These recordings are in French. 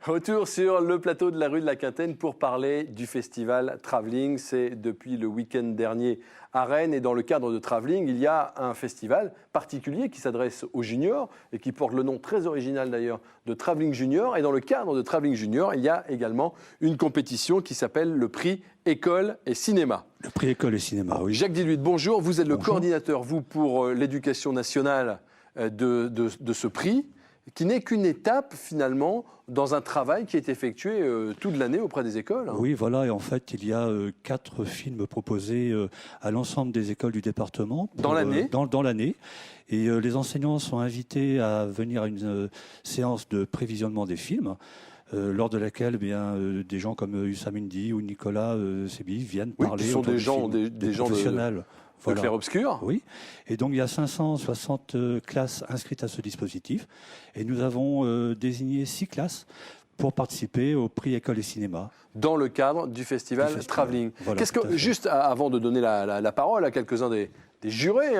Retour sur le plateau de la rue de la Quintaine pour parler du festival Travelling. C'est depuis le week-end dernier à Rennes. Et dans le cadre de Travelling, il y a un festival particulier qui s'adresse aux juniors et qui porte le nom très original d'ailleurs de Travelling Junior. Et dans le cadre de Travelling Junior, il y a également une compétition qui s'appelle le prix École et Cinéma. Le prix École et Cinéma, oui. Jacques Diluit, bonjour. Vous êtes le Bonjour. coordinateur, vous, pour l'éducation nationale de ce prix, qui n'est qu'une étape finalement dans un travail qui est effectué toute l'année auprès des écoles. Oui, voilà, et en fait, il y a 4 films proposés à l'ensemble des écoles du département. Dans l'année Dans l'année. Et les enseignants sont invités à venir à une séance de prévisionnement des films, lors de laquelle des gens comme Hussam Indy ou Nicolas Sébi viennent parler. Qui sont des gens, des professionnels. Voilà. Clair-obscur. Oui, et donc il y a 560 classes inscrites à ce dispositif, et nous avons désigné 6 classes pour participer au prix École et Cinéma. Dans le cadre du festival Travelling. Voilà, Qu'est-ce que, juste avant de donner la parole à quelques-uns des jurés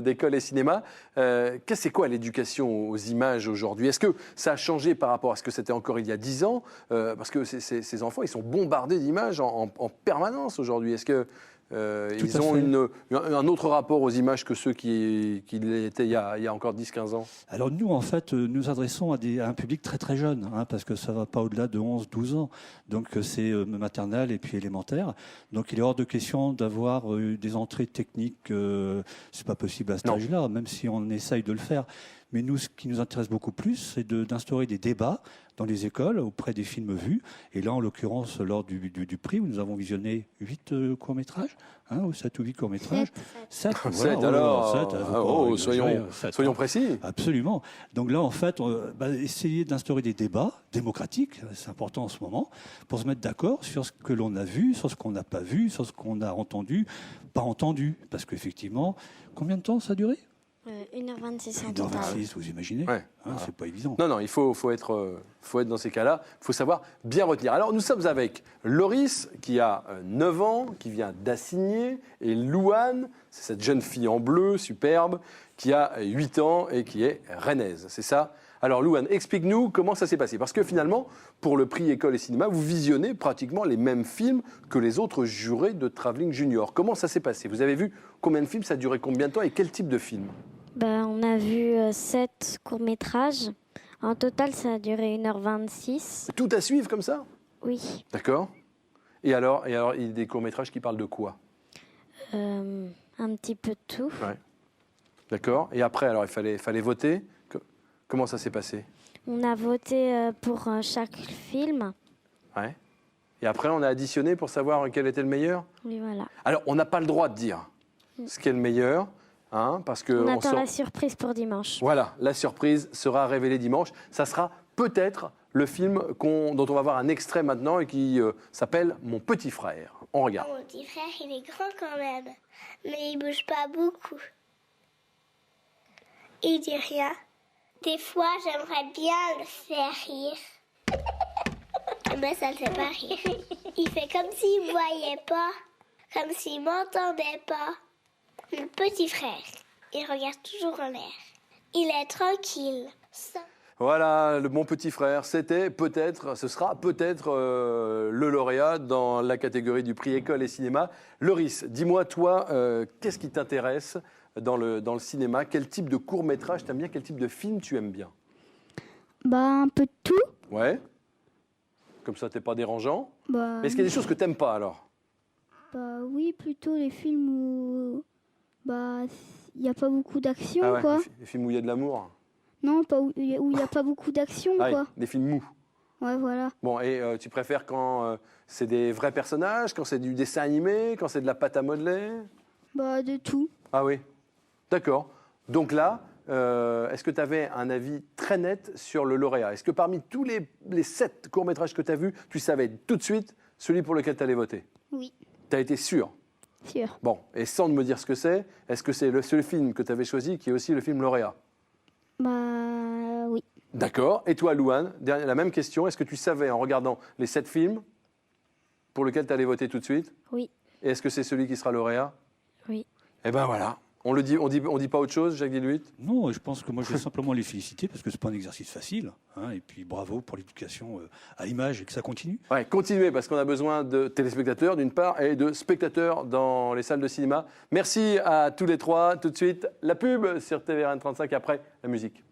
d'École et Cinéma, c'est quoi l'éducation aux images aujourd'hui? Est-ce que ça a changé par rapport à ce que c'était encore il y a 10 ans? Parce que ces enfants, ils sont bombardés d'images en permanence aujourd'hui. Est-ce que ils ont un autre rapport aux images que ceux qui l'étaient il y a encore 10-15 ans? Alors nous, en fait, nous adressons à un public très très jeune, parce que ça ne va pas au-delà de 11-12 ans. Donc c'est maternelle et puis élémentaire. Donc il est hors de question d'avoir des entrées techniques. C'est pas possible à cet âge-là, même si on essaye de le faire. Mais nous, ce qui nous intéresse beaucoup plus, c'est d'instaurer des débats dans les écoles auprès des films vus. Et là, en l'occurrence, lors du prix, où nous avons visionné 8 courts-métrages, 7 ou 8 courts-métrages. 7, alors, soyons précis. Absolument. Donc là, en fait, on va essayer d'instaurer des débats démocratiques, c'est important en ce moment, pour se mettre d'accord sur ce que l'on a vu, sur ce qu'on n'a pas vu, sur ce qu'on a entendu, pas entendu. Parce qu'effectivement, combien de temps ça a duré ? 1h26 en total. 1h26, vous imaginez, c'est pas évident. Non, il faut être dans ces cas-là, il faut savoir bien retenir. Alors nous sommes avec Loris, qui a 9 ans, qui vient d'Assigné, et Louane, c'est cette jeune fille en bleu, superbe, qui a 8 ans et qui est rennaise, c'est ça? Alors Louane, explique-nous comment ça s'est passé. Parce que finalement, pour le prix École et Cinéma, vous visionnez pratiquement les mêmes films que les autres jurés de Travelling Junior. Comment ça s'est passé? Vous avez vu combien de films, ça a duré combien de temps et quel type de film? On a vu 7 courts-métrages. En total, ça a duré 1h26. Tout à suivre comme ça? Oui. D'accord. Et alors, il y a des courts-métrages qui parlent de quoi? Un petit peu de tout. Ouais. D'accord. Et après, alors, il fallait voter. Comment ça s'est passé? On a voté pour chaque film. Ouais. Et après, on a additionné pour savoir quel était le meilleur? Oui, voilà. Alors, on n'a pas le droit de dire ce qui est le meilleur. Parce que on attend la surprise pour dimanche. Voilà, la surprise sera révélée dimanche. Ça sera peut-être le film dont on va voir un extrait maintenant et qui s'appelle Mon petit frère. On regarde. Mon petit frère, il est grand quand même, mais il bouge pas beaucoup. Il dit rien. Des fois, j'aimerais bien le faire rire. Mais ça ne fait pas rire. Il fait comme s'il ne voyait pas, comme s'il m'entendait pas. Mon petit frère, il regarde toujours en l'air. Il est tranquille. Voilà, mon petit frère, ce sera peut-être le lauréat dans la catégorie du prix École et Cinéma. Loris, dis-moi, toi, qu'est-ce qui t'intéresse dans le cinéma? Quel type de court-métrage t'aimes bien? Quel type de film tu aimes bien? Un peu de tout. Ouais. Comme ça, t'es pas dérangeant. Mais est-ce qu'il y a des choses que t'aimes pas, alors? Oui, plutôt les films où il n'y a pas beaucoup d'action, Ah ouais, quoi. Les films où il y a de l'amour? Non, où il n'y a pas beaucoup d'action, quoi. Oui, des films mous. Ouais, voilà. Bon, et tu préfères quand c'est des vrais personnages, quand c'est du dessin animé, quand c'est de la pâte à modeler? De tout. Ah oui, d'accord. Donc là, est-ce que tu avais un avis très net sur le lauréat? Est-ce que parmi tous les 7 courts-métrages que tu as vus, tu savais tout de suite celui pour lequel tu allais voter? Oui. Tu as été sûr? Sûr. Bon, et sans me dire ce que c'est, est-ce que c'est le seul film que tu avais choisi qui est aussi le film lauréat? Oui. D'accord. Et toi, Louane, la même question. Est-ce que tu savais, en regardant les 7 films, pour lequel tu allais voter tout de suite? Oui. Et est-ce que c'est celui qui sera lauréat? Oui. Eh ben voilà. On dit pas autre chose, Jacques Diluit? Non, je pense que moi je vais simplement les féliciter parce que c'est pas un exercice facile. Et puis bravo pour l'éducation à l'image et que ça continue. Ouais, continuez parce qu'on a besoin de téléspectateurs d'une part et de spectateurs dans les salles de cinéma. Merci à tous les trois. Tout de suite, la pub sur TVRN 35 après la musique.